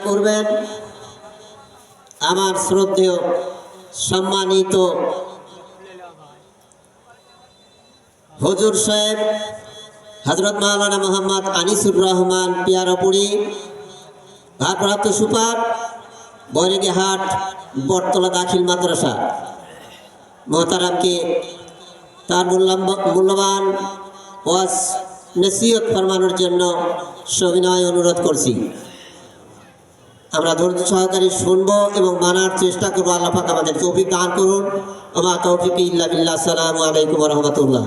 করবেন আমার শ্রদ্ধেয় সম্মানিত হুজুর সাহেব হযরত মাওলানা মোহাম্মদ আনিসুর রহমান পিয়ারপুরি ভারপ্রাপ্ত সুপার বৈরাগীহাট বটতলা দাখিল মাদ্রাসা মোহতারামকে তার মূল্যবান ওয়াজ নসিহত ফরমানোর জন্য সবিনয় অনুরোধ করছি। আমরা ধৈর্য সহকারে শুনবো এবং মানার চেষ্টা করবো। আল্লাহ পাক আমাদের তৌফিক দান করুন। ওমা তৌফিক ইল্লা বিল্লাহ। আসসালামু আলাইকুম ওয়া রাহমাতুল্লাহ।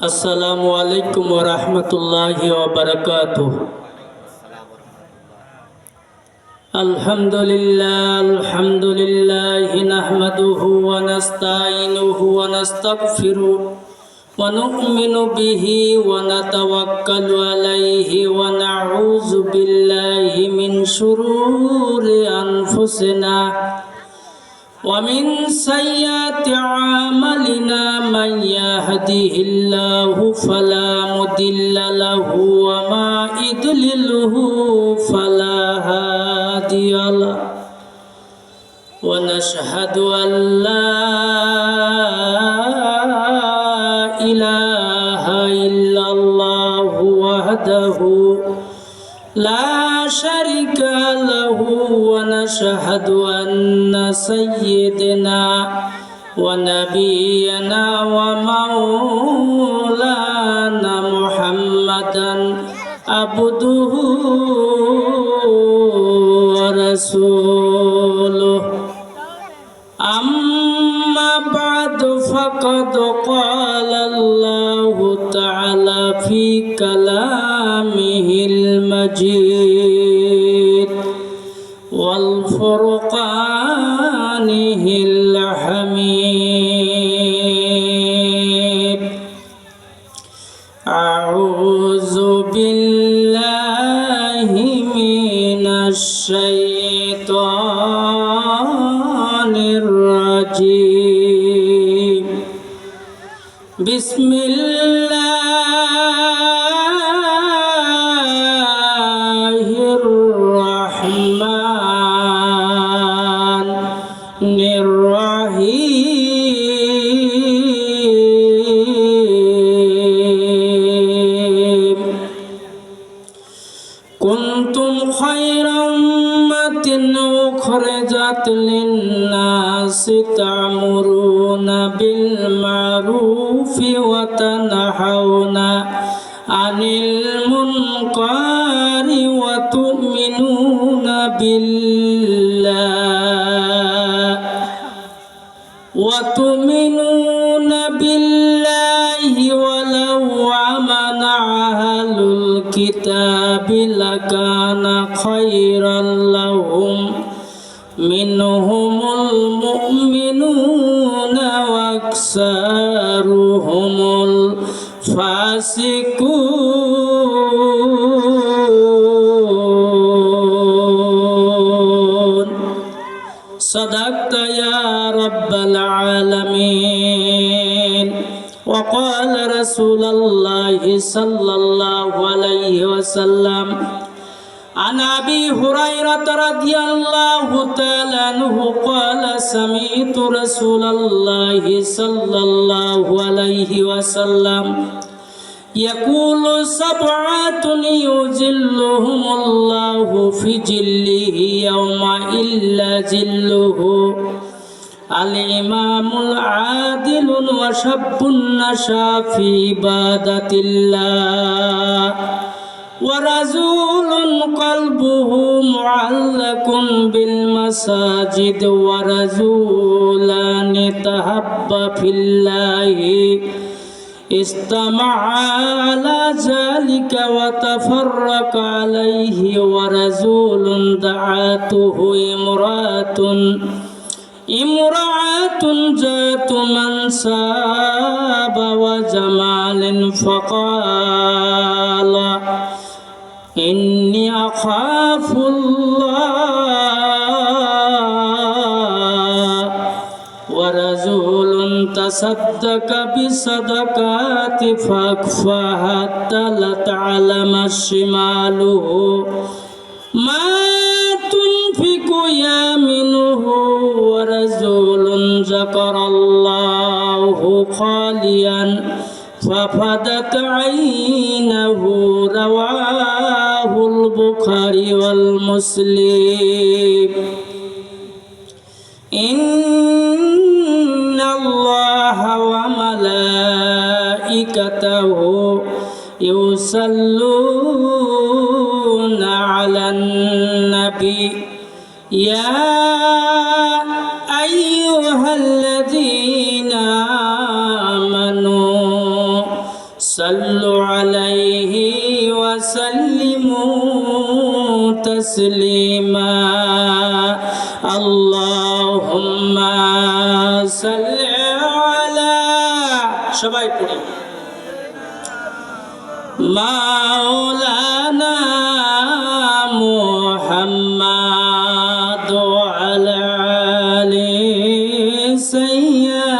আসসালামু আলাইকুম ওয়া রাহমাতুল্লাহি ওয়া বারাকাতুহু। আলহামদুলিল্লাহি নাহমাদুহু ওয়া নাস্তাঈনুহু ওয়া নাস্তাগফিরুহু ওয়া নু'মিনু বিহি ওয়া নাতাওয়াক্কালু আলাইহি ওয়া নাউযু বিল্লাহি মিন শুরুরি আনফুসিনা ومن سيئات أعمالنا من يهده الله فلا مضل له وما يضلله فلا هادي له ونشهد أن لا إله إلا الله وحده لا شريك له ونشهد أن سيدنا ونبينا ومولانا محمدا عبده ورسوله أما بعد فقد قال الله تعالى في كلامه المجيد والفرقانه الحميد أعوذ بالله من الشيطان الرجيم بسم الله الرحمن الرحيم كنتم خير أمة أخرجت للناس تأمرون بالمعروف وتنهون عن المنكر وتؤمنون بالله ولو آمن أهل الكتاب لكان خيرا لهم منهم المؤمنون وأكثرهم الفاسقون صدقت يا رب العالمين. وقال رسول الله صلى الله عليه وسلم عن أبي هريرة رضي الله تعالى عنه قال سمعت رسول الله صلى الله عليه وسلم يقول سبعة يظلهم الله في ظله يوم إلا ظله الإمام العادل وشاب نشأ في عبادة الله ورجل قلبه معلق بالمساجد ورجلان تحابا في الله استمع على ذلك وتفرق عليه ورجل دعته امرأة ذات منصب وجمال فقال إني أخاف الله ورجل تصدق بصدقات فأخفاها حتى لا تعلم شماله ما تنفق يمينه ورجل ذكر الله خاليا ففادت عينه رواه البخاري والمسلم إن الله وملائكته يصلون على النبي يا أيها الذين آمنوا صلوا عليه وسلموا تسليما اللهم صل على সবাই পড়ি مولانا محمد وعلى آل سيدنا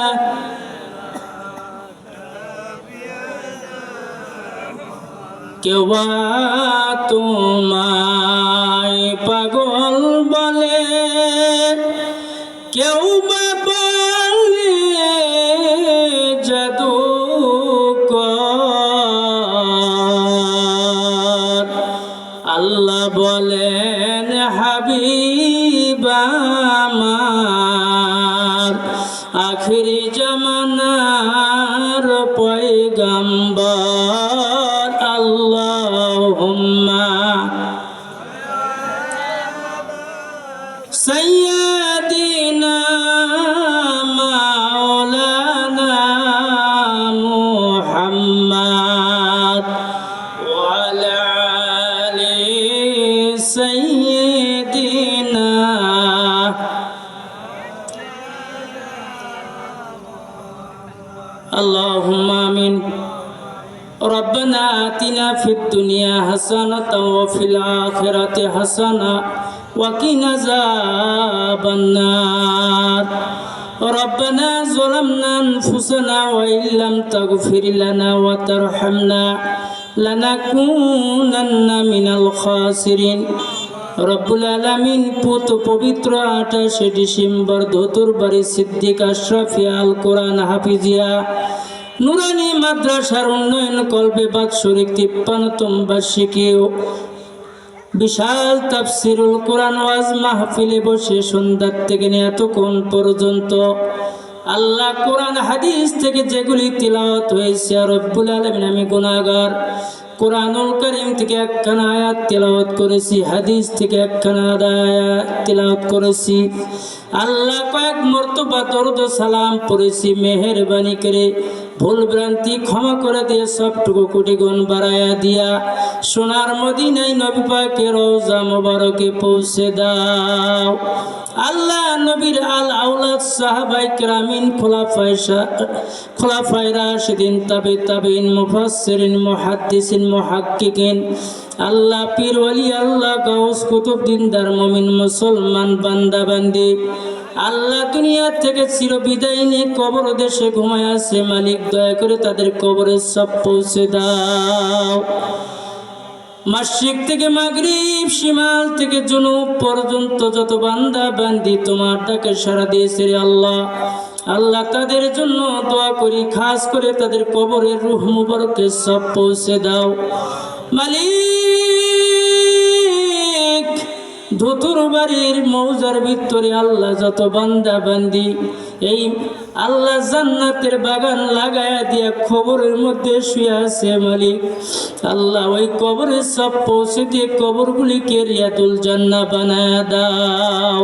কেউ তোমায় পাগল বলে কেউ বা বলে জাদুকর আল্লাহ বলেন হাবিব আমার আখিরি জামানার পয়গম্বর আল্লাহুম্মা সাইয়্যিদিনা মাওলানা মুহাম্মদ ওয়া আলা আলি সাইয়্যিদিনা আল্লাহুম্মা আমিন ربنا آتنا في الدنيا حسنة وفي الآخرة حسنة وقنا عذاب النار ربنا ظلمنا أنفسنا وإن لم تغفر لنا وترحمنا لنكونن من الخاسرين রব্বুল আলামিন পুত পবিত্র 28 ডিসেম্বর ধতুরবাড়ি সিদ্দিক আশরাফি আল কোরআন হাফিজিয়া নুরানি মাদ্রাসার উন্নয়ন কল্পে বাৎসরিক 53তম বার্ষিকী বিশাল তাফসিরুল কোরআন ওয়াজ মাহফিলে বসে সন্ধ্যা থেকে নিয়ে এতক্ষণ পর্যন্ত আল্লাহ কোরআন হাদিস থেকে যেগুলি তিলাওয়াত হয়েছে রব্বুল আলামিন আমি গুনাহগার কোরআনুল কারীম থেকে একখানা আয়াত তিলাওয়াত করেছি হাদিস থেকে একখানা আয়াত তিলাওয়াত করেছি আল্লাহ কয়েক মর্তবা দরুদ সালাম পড়েছি মেহেরবানি করে ভুল ভ্রান্তি ক্ষমা করে দিয়ে সবটুকু কোটি গুণ বাড়ায়া দিয়া সোনার মদিনায় নবী পাকের রওজা মোবারকে পৌঁছে দাও আল্লাহ নবীর আল আওলাদ সাহাবায়ে কেরামিন খোলাফায়ে রাশিদিন তাবিঈন মুফাসসিরিন মুহাদ্দিসিন মুহাক্কিকিন আল্লাহ পীর ওলি আল্লাহ গাউস কুতুব দিনদার মুমিন মুসলমান বান্দা বান্দি আল্লাহ দুনিয়া থেকে চির বিদায় নিয়ে কবর দেশে ঘুমায় আছে মালিক দয়া করে তাদের কবরে সব পৌঁছে দাও মাশরিক থেকে মাগরিব শিমাল থেকে জুনুব পর্যন্ত যত বান্দা বান্দি তোমার ডাকে সাড়া দিয়েছে রে আল্লাহ আল্লাহ তাদের জন্য দোয়া করি খাস করে তাদের কবরের রূহ মুবারকে সব পৌঁছে দাও মালিক ধতুরবাড়ির মৌজার ভিতরে আল্লাহ যত বান্দা বান্দি এই আল্লাহ জান্নাতের বাগান লাগায়া দিয়া কবরের মধ্যে শুয়ে আছে মালিক আল্লাহ ওই কবরে সব পৌঁছে দিয়ে কবরগুলিকে রিয়াতুল জান্নাহ বানায়া দাও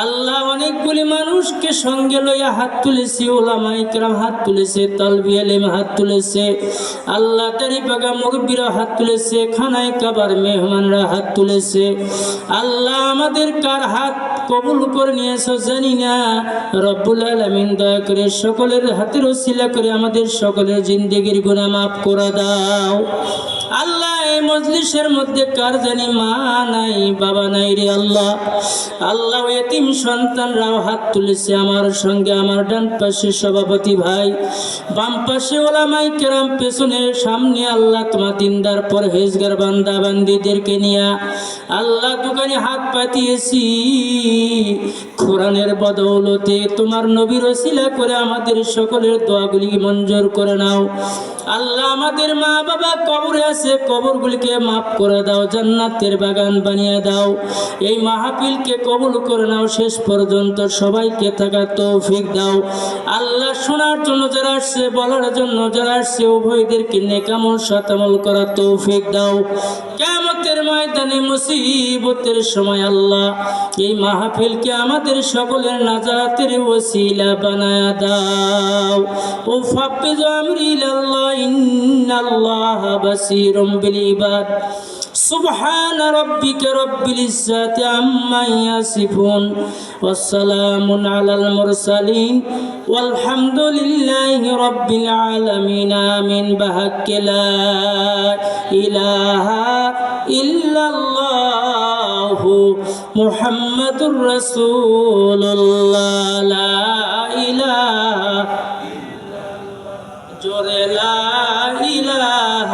আল্লাহ অনেকগুলি মানুষকে সঙ্গে লইয়া হাত তুলেছি ওলামায়ে কেরাম হাত তুলেছে তালবি আলেম হাত তুলেছে আল্লাহ তারি বাগা মুরব্বিরা হাত তুলেছে খানায় কাবার মেহমানরা হাত তুলেছে আল্লাহ আমাদের কার হাত কবুল করে নিয়েছো জানি না রব্বুল আলামিন দয়া করে সকলের হাতের ওসিলা করে আমাদের সকলের জিন্দেগির গুনাহ মাফ করে দাও আল্লাহ এই মজলিসের মধ্যে কার জানি মা নাই বাবা নাই রে আল্লাহ। আল্লাহ এতিম সন্তানরাও হাত তুলেছে আমার সঙ্গে, আমার ডান পাশে সভাপতি ভাই, বাম পাশে ওলামাই কেরাম, পেছনে সামনে আল্লাহ তোমার দিনদার পরহেজগার বান্দা বান্দিদেরকে নিয়ে আল্লাহ দোকানে হাত পাতিয়েছি। কোরআনের বদৌলতে তোমার নবীর ওসিলা করে আমাদের সকলের দোয়াগুলি মঞ্জুর করে নাও আল্লাহ। আমাদের মা বাবা কবরে আছে, কবরগুলিকে মাফ করে দাও, জান্নাতের বাগান বানিয়ে দাও। এই মাহফিলকে কবুল করে নাও, শেষ পর্যন্ত সবাইকে থাকার তৌফিক দাও আল্লাহ। শোনার জন্য যারা আসছে, বলার জন্য যারা আসছে, উভয়দেরকে নেকামল সাতামল করার তৌফিক দাও। কিয়ামতের ময়দানে মুসিবতের সময় আল্লাহ এই মাহফিলকে আমাদের সকলের নাজাতের ওসিলা বানায়া দাও। ও ফাফিজ আমরি ইলাল্লাহ ইন্নাল্লাহা বাসীরুম বিল ইবাদ। سبحان ربك رب العزة عما يصفون والسلام على المرسلين والحمد لله رب العالمين آمين بحق لا إله إلا الله محمد رسول الله لا إله جور لا إله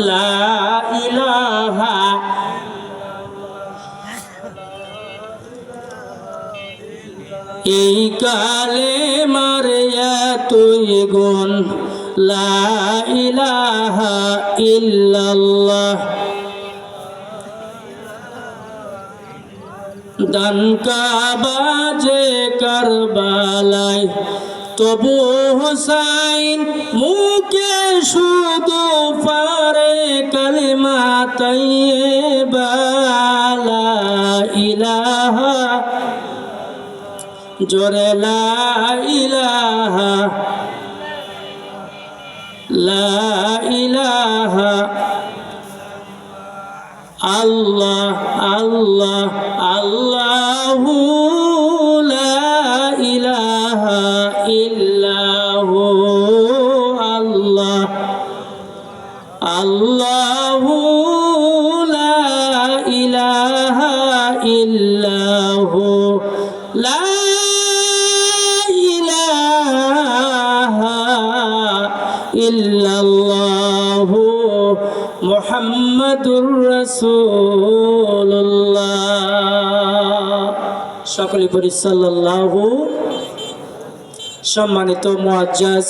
لا إله এই কালেমার এতই গুণ লা ইলাহা ইল্লাল্লাহ। দান কাবা যে কারবালায় তবু হোসাইন মুখে শুধু পারে কালিমা তাইয়্যিবা লা ইলাহা জোরে লা ইলাহা লা ইলাহা আল্লাহ আল্লাহ আল্লাহু লা ইলাহা ইল্লাহু আল্লাহ আল্লাহু লা ইলাহা ইল্লাহু লা ইলাহা ইল্লাল্লাহু মুহাম্মাদুর রাসূলুল্লাহ। সকলে পড়ি সাল্লাল্লাহু। সম্মানিত মুআজ্জাজ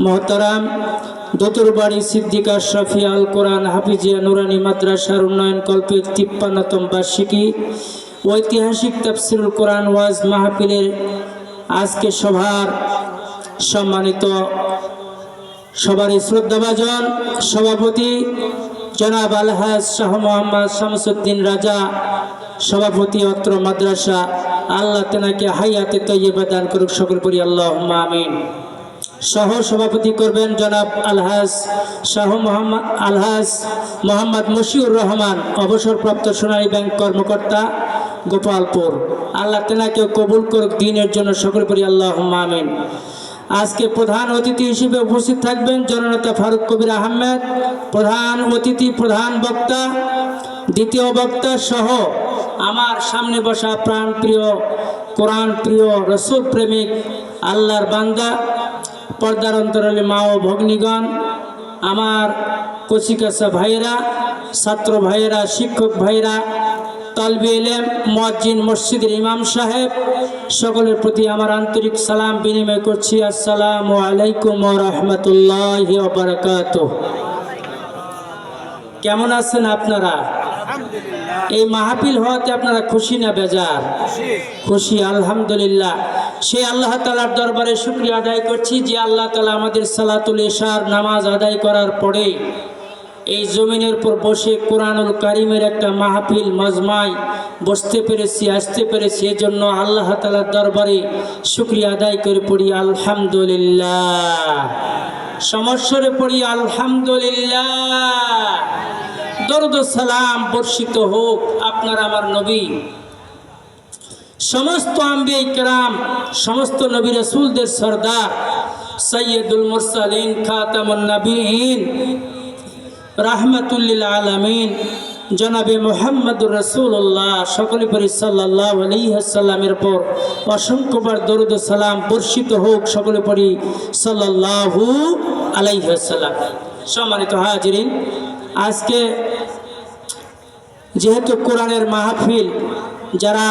মোহতারাম দতুরবাড়ি সিদ্দিকা শফি আল কোরআন হাফিজিয়া নুরানি মাদ্রাসার উন্নয়ন কল্পের 53তম বার্ষিকী ঐতিহাসিক তাফসিরুল কোরআন ওয়াজ মাহফিলের আজকে সভার সম্মানিত সবারই শ্রদ্ধাভাজন সভাপতি জনাব আলহাজ শাহ মোহাম্মদ শামসুদ্দিন রাজা, সভাপতি অত্র মাদ্রাসা, আল্লাহ তেনাকে হায়াতে তৈয়বা দান করুক, সকল পড়ি আল্লাহুম্মা আমিন। সহ সভাপতি করবেন জনাব আলহাজ শাহ মোহাম্মদ মশিউর রহমান, অবসরপ্রাপ্ত সোনালী ব্যাংক কর্মকর্তা, গোপালপুর। আল্লাহ তেনাকে কবুল করুক দিনের জন্য, সকল পড়ি আল্লাহুম্মা আমিন। আজকে প্রধান অতিথি হিসেবে উপস্থিত থাকবেন জননেতা ফারুক কবির আহমেদ, প্রধান অতিথি, প্রধান বক্তা, দ্বিতীয় বক্তা সহ আমার সামনে বসা প্রাণপ্রিয়, কোরআন প্রিয়, রসুল প্রেমিক, আল্লাহর বান্দা, পর্দার অন্তরালে মা ও ভগ্নীগণ, আমার কচিকাচা ভাইয়েরা, ছাত্র ভাইয়েরা, শিক্ষক ভাইয়েরা, তালবে ইলম, মুয়াজ্জিন, মসজিদের ইমাম সাহেব, সকলের প্রতি আমার আন্তরিক সালাম বিনিময় করছি। আসসালামু আলাইকুম ওয়া রাহমাতুল্লাহি ওয়া বারাকাতুহু। কেমন আছেন আপনারা? এই মাহফিল হওয়াতে আপনারা খুশি না বেজার? খুশি, আলহামদুলিল্লাহ। সেই আল্লাহ তাআলার দরবারে শুকরিয়া আদায় করছি যে আল্লাহ তাআলা আমাদের সালাতুল ইশার নামাজ আদায় করার পরে এই জমিনের উপর বসে কোরআনুল কারিমের একটা মাহফিল মজমায় বসতে পেরেছি, আসতে পেরেছি। এজন্য আল্লাহ তাআলার দরবারে শুকরিয়া আদায় করে পড়ি আলহামদুলিল্লাহ। সমস্বরে পড়ি আলহামদুলিল্লাহ। দরুদ ও সালাম বর্ষিত হোক আপনার আমার নবী, সমস্ত আম্বিয়া কিরাম, সমস্ত নবী রাসূলদের সরদার সৈয়দুল মুরসালিন খাতামুন নবীন রাহমাতুল লিল আলামিন জনাবে মুহাম্মদুর রাসূলুল্লাহ সকলে পরি সাল্লাল্লাহু আলাইহি ওয়াসাল্লামের পর অসংখ্যবার দরুদ ও সালাম বর্ষিত হোক সকলে পরি সাল্লাল্লাহু আলাইহি ওয়াসাল্লাম। সম্মানিত হাজিরিন, আজকে যেহেতু কোরআনের মাহফিল, যারা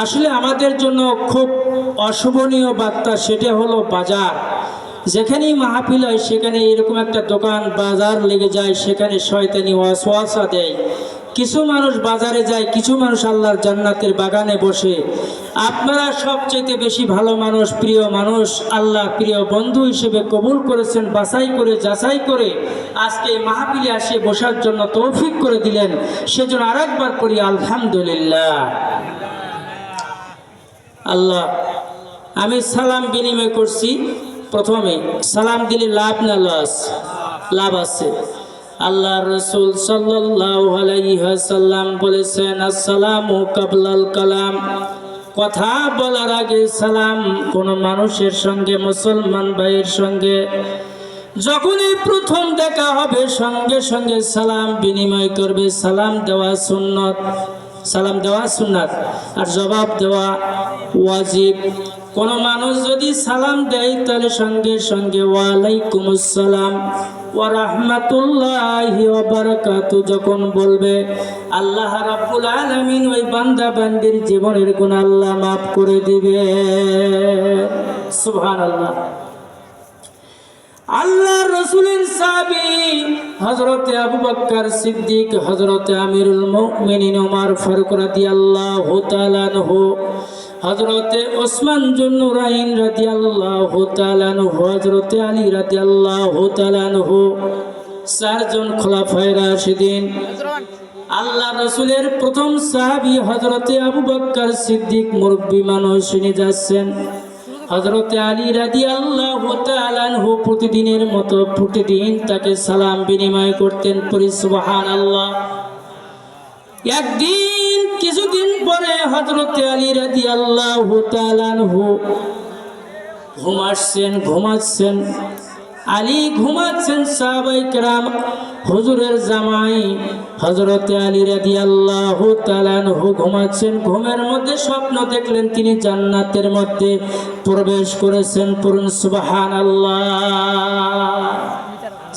আসলে আমাদের জন্য খুব অশুভনীয় বার্তা, সেটা হলো বাজার। যেখানেই মাহফিল হয় সেখানে এরকম একটা দোকান বাজার লেগে যায়, সেখানে শয়তানি ওয়াসওয়াসা দেয়। কিছু মানুষ বাজারে যায়, কিছু মানুষ আল্লাহর জান্নাতের বাগানে বসে। আপনারা সবচেয়ে বেশি ভালো মানুষ, প্রিয় মানুষ, আল্লাহ প্রিয় বন্ধু হিসেবে কবুল করেছেন, বাছাই করে যাচাই করে আজকে মাহফিলে আসে বসার জন্য তৌফিক করে দিলেন, সেজন্য আরেকবার করি আলহামদুলিল্লাহ। আল্লাহ, আমি সালাম বিনিময় করছি। প্রথমে সালাম দিলে লাভ না লস? লাভ আছে। আল্লাহ রসুল সাল্লাল্লাহু আলাইহি ওয়াসাল্লাম বলেছেন, আসসালামু কাবলাল কালাম, কথা বলার আগে সালাম। কোন মানুষের সঙ্গে, মুসলমান ভাইয়ের সঙ্গে যখনই প্রথম দেখা হবে সঙ্গে সঙ্গে সালাম বিনিময় করবে। সালাম দেওয়া সুন্নত, সালাম দেওয়া সুন্নাত, আর জবাব দেওয়া ওয়াজিব। কোন মানুষ যদি সালাম দেয় তাহলে সঙ্গে সঙ্গে ওয়ালাইকুম আসসালাম ওয়া রাহমাতুল্লাহি ওয়া বারাকাতু যখন বলবে, আল্লাহ রাব্বুল আলামিন ওই বান্দা বান্দির জীবনের গুনাহ আল্লাহ মাফ করে দিবে। সুবহানাল্লাহ। আল্লাহ রসুলের সাহাবী হযরতে আবু বকর সিদ্দিক, হযরতে আমিরুল মুমিনিন ওমর ফারুক রাদিয়াল্লাহু তাআলা আনহু, হযরতে ওসমান জুন্নুরাইন রাদিয়াল্লাহু তাআলা আনহু, হযরতে আলী রাদিয়াল্লাহু তাআলা আনহু, চারজন খোলাফায়ে রাশিদিন। আল্লাহ রসুলের প্রথম সাহাবী হযরতে আবু বকর সিদ্দিক, মুরব্বী মানুষ, শুনে যাচ্ছেন। হযরতে আলী রাদিয়াল্লাহু তাআলা আনহু প্রতিদিনের মতো প্রতিদিন তাকে সালাম বিনিময় করতেন। পরি সুবহানাল্লাহ। একদিন কিছুদিন পরে হযরতে আলী রাদিয়াল্লাহু তাআলা আনহু ঘুমাচ্ছেন। আলী ঘুমাচ্ছেন, সাহাবায়ে কেরাম হুজুরের জামাই হযরতে আলী রাদিয়াল্লাহু তাআলা আনহু ঘুমাচ্ছেন। ঘুমের মধ্যে স্বপ্ন দেখলেন তিনি জান্নাতের মধ্যে প্রবেশ করেছেন। পড়ুন সুবহানাল্লাহ।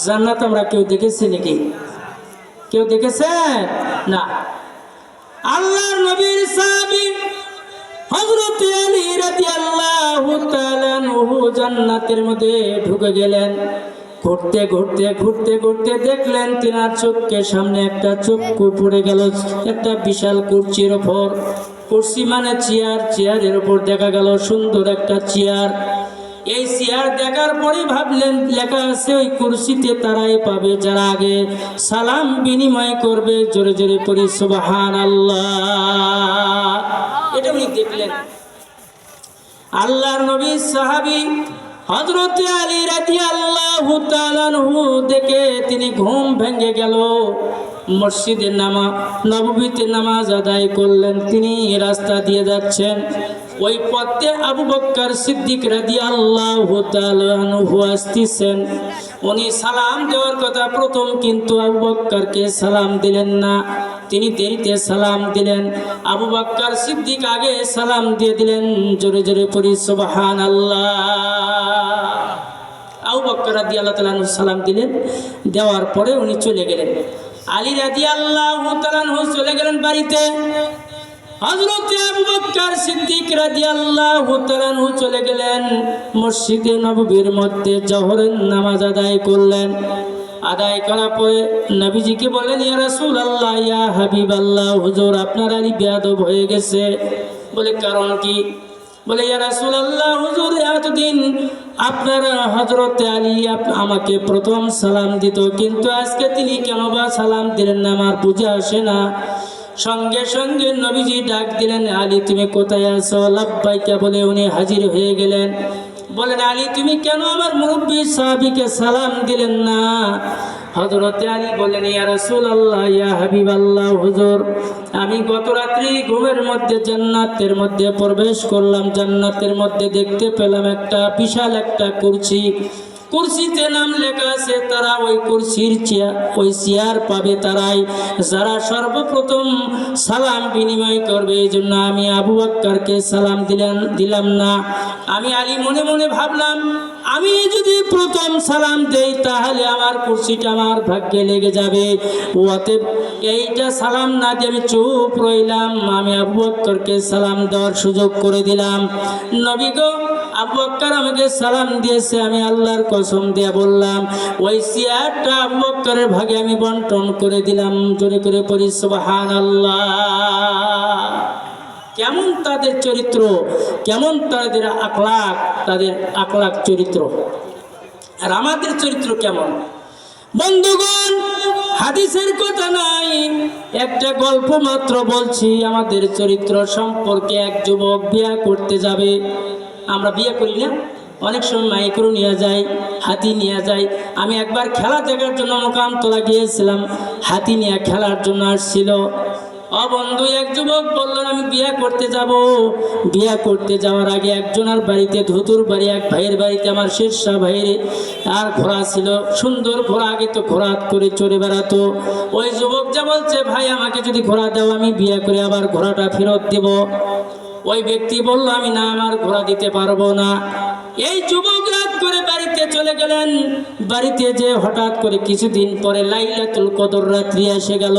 জান্নাত আমরা কেউ দেখেছি নাকি? কেউ দেখেছেন? না। আল্লাহর নবীর সাহাবী হযরতে আলী রাদিয়াল্লাহু তাআলা আনহু জান্নাতের মধ্যে ঢুকে গেলেন। ঘুরতে দেখলেন তিনার চোখের সামনে একটা চক্ষু পড়ে গেল একটা বিশাল কুরসির উপর। কুরসি মানে চেয়ার, চেয়ারের উপর দেখা গেল সুন্দর একটা চেয়ার। এই চেয়ার দেখার পরে ভাবলেন, লেখা আছে ওই কুরসিতে তারাই পাবে যারা আগে সালাম বিনিময় করবে। জোরে জোরে পড়ি সুবহানাল্লাহ। এটা উনি দেখলেন। আল্লাহর নবীর সাহাবী হযরতে আলী রাদিয়াল্লাহু তাআলা আনহু দেখে তিনি ঘুম ভেঙে গেল। মসজিদের নববীতে নামাজ আদায় করলেন। তিনি রাস্তা দিয়ে যাচ্ছেন, ওই পথে আবু বকর সিদ্দিক রাদিয়াল্লাহু তাআলা আনহু আসতেছেন। উনি সালাম দেওয়ার কথা প্রথম, কিন্তু আবু বকরকে সালাম দিলেন না, তিনি দেরিতে সালাম দিলেন। আবু বকর সিদ্দিক আগে সালাম দিয়ে দিলেন। জোরে জোরে পড়ি সুবহানাল্লাহ। আবু বকর রাদিয়াল্লাহু তাআলা আনহু সালাম দিলেন। দেওয়ার পরে উনি চলে গেলেন। আলী রাদিয়াল্লাহু তাআলা আনহু চলে গেলেন বাড়িতে। হযরতে আবু বকর সিদ্দিক রাদিয়াল্লাহু তাআলা আনহু চলে গেলেন মসজিদে নববীর মধ্যে জোহরের নামাজ আদায় করলেন। আদায় করার পরে নবীজিকে বললেন, ইয়া রাসূলুল্লাহ, ইয়া হাবিবাল্লাহ, হুজুর আপনার আলী বেয়াদব হয়ে গেছে। বলে কারণ কি? বলে, ইয়া রাসূলুল্লাহ, হুজুর এতদিন আপনার হযরতে আলী আমাকে প্রথম সালাম দিত, কিন্তু আজকে তিনি কেন বা সালাম দিলেন না, আমার বুঝে আসে না। সঙ্গে সঙ্গে নবীজি ডাক দিলেন, আলী তুমি কোথায় আছো? লাব্বাইকা বলে উনি হাজির হয়ে গেলেন। বলেন, আলী তুমি কেন আমার মুরব্বী সাহাবীকে সালাম দিলেন না? হযরতে আলী বলেন, ইয়া রাসূলুল্লাহ, ইয়া হাবিবাল্লাহ, হুজুর, আমি গত রাত্রি ঘুমের মধ্যে জান্নাতের মধ্যে প্রবেশ করলাম। জান্নাতের মধ্যে দেখতে পেলাম একটা বিশাল একটা কুরসি। কুরসিতে নাম লেখা আছে, তারা ওই কুরসির ওই চেয়ার পাবে তারাই যারা সর্বপ্রথম সালাম বিনিময় করবে। এই জন্য আমি আবু বকরকে সালাম দিলাম না। আমি আলী মনে মনে ভাবলাম, আমি যদি প্রথম সালাম দেই তাহলে আমার কুরসিটা আমার ভাগ্যে লেগে যাবে। অতএব এইটা সালাম না দিয়ে আমি চুপ রইলাম। আমি আবু বকরকে সালাম দেওয়ার সুযোগ করে দিলাম। নবী গো, আবু বকর আমাকে সালাম দিয়েছে, আমি আল্লাহর কসম দিয়ে বললাম ওই চেয়ারটা আবু বকরের ভাগে আমি বন্টন করে দিলাম। জোরে করে পড়ি সুবহানাল্লাহ। কেমন তাদের চরিত্র, কেমন তাদের আখলাক চরিত্র, আর আমাদের চরিত্র কেমন? বন্ধুগণ, হাদিসের কথা নাই, একটা গল্প মাত্র বলছি আমাদের চরিত্র সম্পর্কে। এক যুবক বিয়ে করতে যাবে। আমরা বিয়ে করি না, অনেক সময় মাইক্রো নিয়ে যাই, হাতি নিয়ে যাই। আমি একবার খেলা দেখার জন্য মোকামতলা গিয়েছিলাম, হাতি নিয়ে খেলার জন্য আসছিল। বন্ধু, এক যুবক বললেন আমি বিয়ে করতে যাব। বিয়ে করতে যাওয়ার আগে একজনের বাড়িতে, ধুতুর বাড়ি, এক ভাইয়ের বাড়িতে আমার শেরশাহ ভাইয়ের আর ঘোড়া ছিল, সুন্দর ঘোড়া। আগে তো ঘোড়া করে চড়ে বেড়াতো। ওই যুবক যা বলছে, ভাই আমাকে যদি ঘোড়া দাও আমি বিয়ে করে আবার ঘোড়াটা ফেরত দেব। ওই ব্যক্তি বলল, আমি না, আমার ঘোড়া দিতে পারবো না। এই যুবক রাত করে বাড়িতে চলে গেলেন। বাড়িতে যে হঠাৎ করে কিছুদিন পরে লাইলাতুল কদর রাত্রি এসে গেল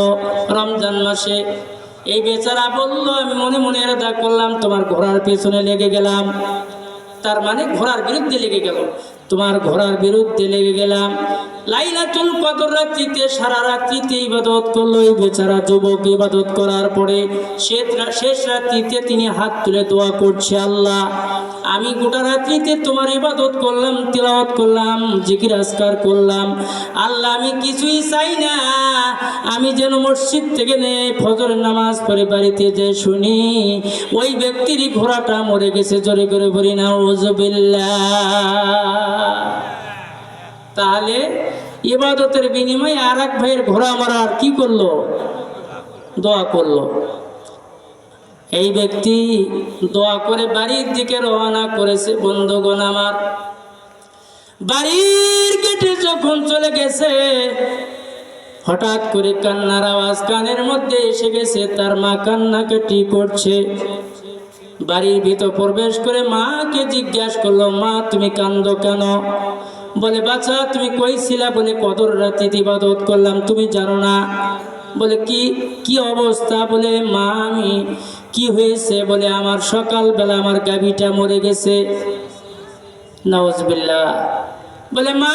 রমজান মাসে। এই বেচারা বলল, আমি মনে মনে এরাদা করলাম, তোমার ঘোড়ার পেছনে লেগে গেলাম। তার মানে ঘোড়ার বিরুদ্ধে লেগে গেল, তোমার ঘোড়ার বিরুদ্ধে লেগে গেলাম। লাইলাতুল কদর রাত্রিতে সারা রাত্রিতে ইবাদত করলো এই বেচারা যুবক। ইবাদত করার পরে শেষ রাত্রিতে তিনি হাত তুলে দোয়া করছে, আল্লাহ আমি গোটা রাত্রিতে তোমার ইবাদত করলাম, তিলাওয়াত করলাম, জিকির আজকার করলাম। আল্লাহ আমি কিছুই চাই না, আমি যেন মসজিদ থেকে ফজরের নামাজ পড়ে বাড়িতে যে শুনি ওই ব্যক্তির ঘোড়াটা মরে গেছে। জোরে করে বলি নাউযুবিল্লাহ। তাহলে ইবাদতের বিনিময়ে আর এক ভাইয়ের ঘোড়া মারার কি করলো? দোয়া করলো। এই ব্যক্তি দোয়া করে বাড়ির দিকে রওনা করেছে। বন্ধুগণ আমার, বাড়ির গেটে যখন চলে গেছে, হঠাৎ করে কান্নার আওয়াজ কানের মধ্যে এসে গেছে। তার মা কান্নাকাটি করছে। বাড়ির ভিতর প্রবেশ করে মাকে জিজ্ঞাসা করলো, মা তুমি কান্দো কেন? বলে, বাচ্চা তুমি কই ছিলা? বলে, কদর রাতে ইবাদত করলাম, তুমি জানো না? বলে, কি অবস্থা? বলে, মা আমি কি হয়েছে? বলে, আমার সকালবেলা আমার গাভীটা মরে গেছে। নাউজুবিল্লাহ। বলে, মা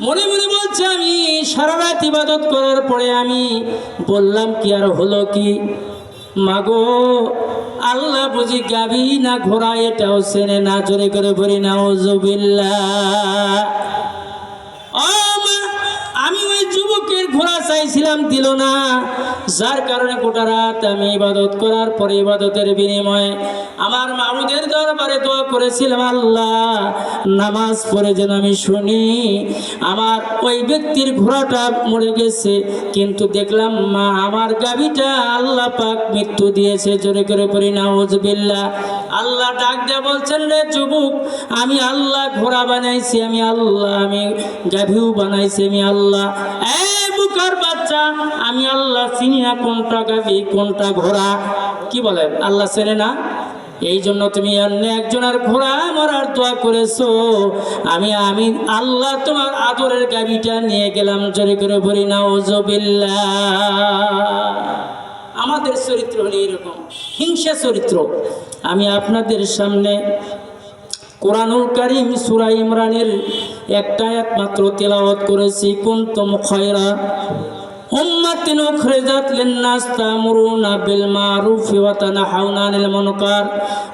মনে মনে বলছে, আমি সারা রাত ইবাদত করার পরে আমি বললাম কি আর হলো কি? মাগো, আল্লাহ বুঝি গাভী না ঘোড়া এটাও চেনে না। জোরে করে বলি নাউজুবিল্লাহ। আমি ওই যুবকের ঘোড়া চাইছিলাম, দিল না। যার কারণে গোটা রাত আমি ইবাদত করার পরে ইবাদতের বিনিময়ে আমার মাবুদের দরবারে দোয়া করেছিলাম, আল্লাহ নামাজ পড়ে যেন আমি শুনি আমার ওই ব্যক্তির ঘোড়াটা মরে গেছে, কিন্তু দেখলাম মা আমার গাভীটা আল্লাহ পাক মৃত্যু দিয়েছে। জোরে করে পড়ি নাউজুবিল্লাহ। আল্লাহ ডাক দেয়া বলছেন, রে যুবক, আমি আল্লাহ ঘোড়া বানাইছি, আমি আল্লাহ, আমি গাভীও বানাইছি আমি আল্লাহ। বুকার বাচ্চা, আমি আল্লাহ চিনি না কোনটা গাভী কোনটা ঘোড়া। কি বলেন, আল্লাহ চেনে না? এই জন্য তুমি অন্য একজনের ঘোড়া মারার দোয়া করেছো। আমি আল্লাহ তোমার আদরের গাভীটা নিয়ে গেলাম। জোরে করে বলি নাউজুবিল্লাহ। আমাদের চরিত্র হলো এরকম, হিংসা চরিত্র। আমি আপনাদের সামনে কোরআনুল কারীম সূরা ইমরানের একটা আয়াত মাত্র তেলাওয়াত করেছি। কুনতুম খায়রা উম্মাতিন উখরিজাত লিন-নাস তা'মুরুনা বিল মা'রুফি ওয়া তানহাউনা আনিল মুনকার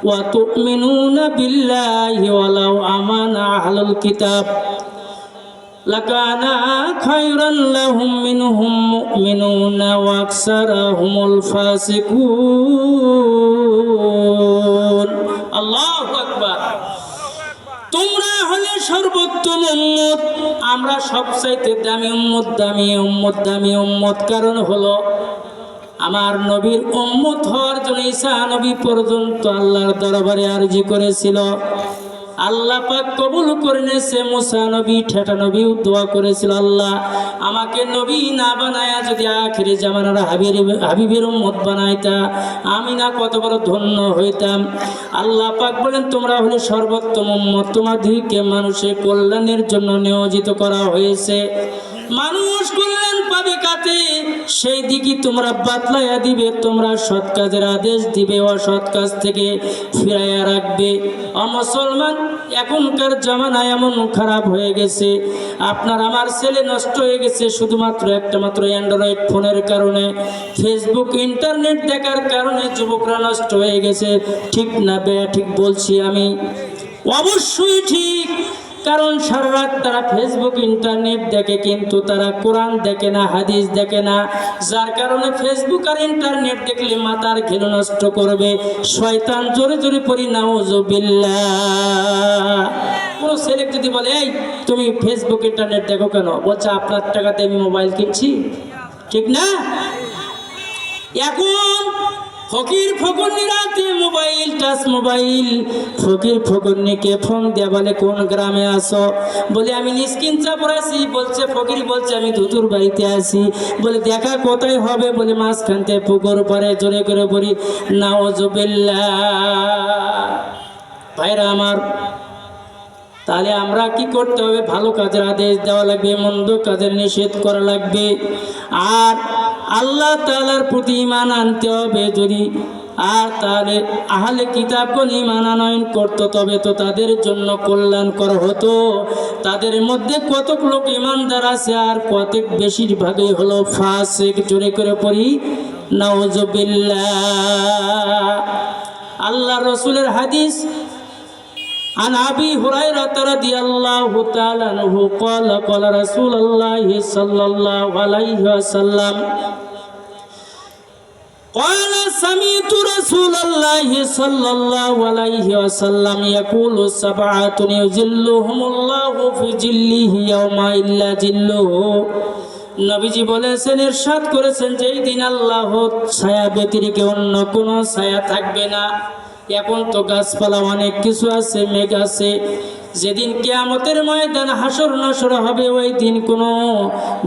ওয়া তু'মিনুনা বিল্লাহি ওয়ালাউ আমানা আহলুল কিতাব লাকানা খায়রান লাহুম মিনহুম মুমিনুনা ওয়া আকসারুহুমুল ফাসিকুন। আল্লাহু আকবার। তোমরা হলে সর্বোত্তম উম্মত, আমরা সবচাইতে দামি উম্মত, দামি উম্মত, দামি উম্মত। কারণ হলো আমার নবীর উম্মত হওয়ার জন্য ঈসা নবী পর্যন্ত আল্লাহর দরবারে আরজি করেছিল। আল্লাহ পাক কবুল করে নিয়েছে। মুসা নবী, ঠেটা নবী দোয়া করেছিল, আল্লাহ আমাকে নবী না বানায়া যদি আখিরি জামানার হাবিবের উম্মত বানাইতা, আমি না কত বড় ধন্য হইতাম। আল্লাহ পাক বলেন, তোমরা হলে সর্বোত্তম উম্মত, তোমাদেরকে মানুষের কল্যাণের জন্য নিয়োজিত করা হয়েছে। মানুষ কল্যাণ পাবে কাতে, সেই দিকে তোমরা বাতলাইয়া দিবে, তোমরা সৎ কাজের আদেশ দিবে, অসৎ কাজ থেকে ফিরাইয়া রাখবে। মুসলমান, এখনকার জামানা এমন খারাপ হয়ে গেছে, আপনার আমার ছেলে নষ্ট হয়ে গেছে শুধুমাত্র একটা মাত্র অ্যান্ড্রয়েড ফোনের কারণে, ফেসবুক ইন্টারনেট দেখার কারণে যুবকরা নষ্ট হয়ে গেছে। ঠিক না বেয়া ঠিক বলছি আমি? অবশ্যই ঠিক। কারণ সারা রাত তারা ফেসবুক ইন্টারনেট দেখে, কিন্তু তারা কোরআন দেখে না, হাদিস দেখে না। যার কারণে ফেসবুক আর ইন্টারনেট দেখলে মাথার ঘেলু নষ্ট করবে। শয়তান জোরে জোরে পড়ি নাউজুবিল্লাহ। কোনো ছেলে যদি বলে, এই তুমি ফেসবুক ইন্টারনেট দেখো কেন? বলছে আপনার টাকাতে আমি মোবাইল কিনছি। ঠিক না? এখন ফকির ফকরনি রাতে মোবাইল, টাচ মোবাইল। ফকির ফকরনিকে ফোন দেয়া বলে, কোন গ্রামে আসো? বলে আমি নিস্কিন চাপর আছি। বলছে ফকির বলছে আমি ধুতুর বাড়িতে আছি। বলে দেখা কোথায় হবে? বলে মাঝখানতে পুকুর পরে। জোরে করে বলি নাউজুবিল্লাহ। ভাইরা আমার, তাহলে আমরা কি করতে হবে? ভালো কাজের আদেশ দেওয়া লাগবে, মন্দ কাজের নিষেধ করা লাগবে। আর আল্লাহ তাআলার প্রতি ঈমান আনতে হবে। যদি আর তাহলে আহলে কিতাবগণ ঈমান আনয়ন করতো, তবে তো তাদের জন্য কল্যাণকর হতো। তাদের মধ্যে কতক লোক ঈমানদার আছে, আর কতক বেশিরভাগই হলো ফাসিক। জোরে করে পড়ি নাউজুবিল্লাহ। আল্লাহ রাসূলের হাদিস, عن أبي هريرة رضي الله تعالى عنه قال قال رسول الله صلى الله عليه وسلم قال سمعت رسول الله صلى الله عليه وسلم يقول سبعة يظلهم الله في ظله يوم إلا ظله। নবীজি বলেছেন, ইরশাদ করেছেন, যেই দিন আল্লাহ ছায়া ব্যতিরেকে অন্য কোনো ছায়া থাকবে না। এখন তো গাছপালা অনেক কিছু আছে, মেঘ আছে। যেদিন কিয়ামতের ময়দান হাসর নাসর হবে, ওই দিন কোনো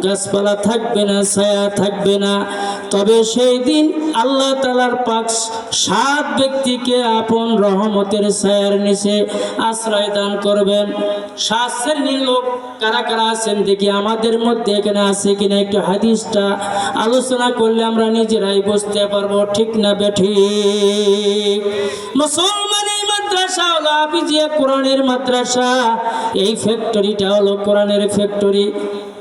গাছপালা থাকবে না, ছায়া থাকবে না। তবে সেই দিন আল্লাহ তাআলার পাক 7 ব্যক্তিকে আপন রহমতের ছায়ার নিচে আশ্রয় দান করবেন। 7 শ্রেণীর লোক কারা কারা আছেন দেখি আমাদের মধ্যে এখানে আছে কিনা একটু হাদিসটা আলোচনা করলে আমরা নিজেরাই বুঝতে পারবো। ঠিক না বেঠিক? মুসলমান, এই মাদ্রাসা হলো হাফিজিয়া কোরআনের মাদ্রাসা। এই ফ্যাক্টরিটা হলো কোরআনের ফ্যাক্টরি।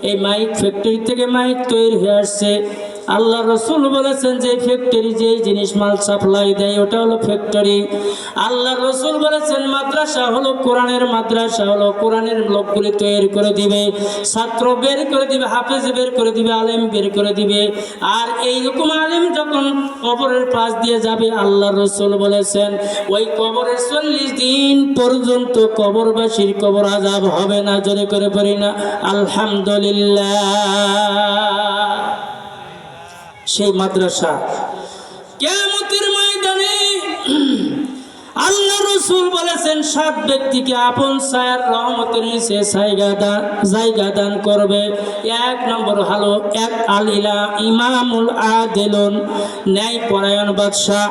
এই মাইক ফ্যাক্টরি থেকে মাইক তৈরি হয়ে আসছে। আল্লাহ রসুল বলেছেন যে ফ্যাক্টরি যে জিনিস মাল সাপ্লাই দেয় ওটা হলো ফ্যাক্টরি। আল্লাহ রসুল বলেছেন মাদ্রাসা হলো কোরআনের মাদ্রাসা, হলো কোরআনের লোকগুলি তৈরি করে দিবে, ছাত্র বের করে দিবে, হাফেজ বের করে দিবে, আলেম বের করে দিবে। আর এইরকম আলেম যখন কবরের পাশ দিয়ে যাবে, আল্লাহ রসুল বলেছেন ওই কবরের 40 দিন পর্যন্ত কবরবাসীর কবর আযাব হবে না। জোরে করে পড়ি না আলহামদুলিল্লাহ। সেই মাদ্রাসা কিয়ামতের ময়দানে আল্লাহ রাসূল বলেছেন 7 ব্যক্তিকে আপন ছায়ার রহমতের নিচে জায়গা দান করবে। 1 নম্বর হলো আল-ইলা ইমামুল আদিলুন, ন্যায় পরায়ণ বাদশা।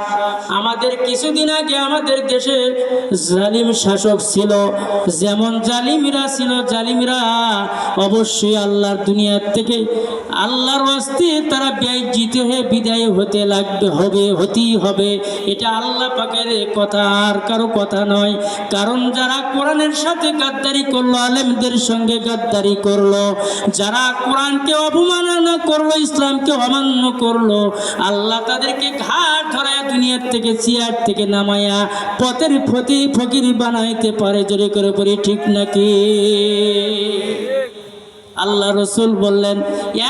আমাদের কিছুদিন আগে আমাদের দেশে জালিম শাসক ছিল, যেমন জালিমরা ছিল, জালিমরা অবশ্যই আল্লাহর দুনিয়ার থেকে আল্লাহর ওয়াস্তে তারা বেইজ্জত হয়ে বিদায় হতে লাগবে, হতেই হবে। এটা আল্লাহ পাকের কথা, আর কারো কথা নয়। কারণ যারা কোরআনের সাথে গাদ্দারি করলো, আলেমদের সঙ্গে গাদ্দারি করলো, যারা কোরআনকে অবমাননা করলো, ইসলামকে অমান্য করলো, আল্লাহ তাদেরকে ঘাট ধরায় দুনিয়ার থেকে চেয়ার থেকে নামায়া পথের ফকির বানাইতে পারে। জোরে করে পড়ি ঠিক নাকি? আল্লাহ রসুল বললেন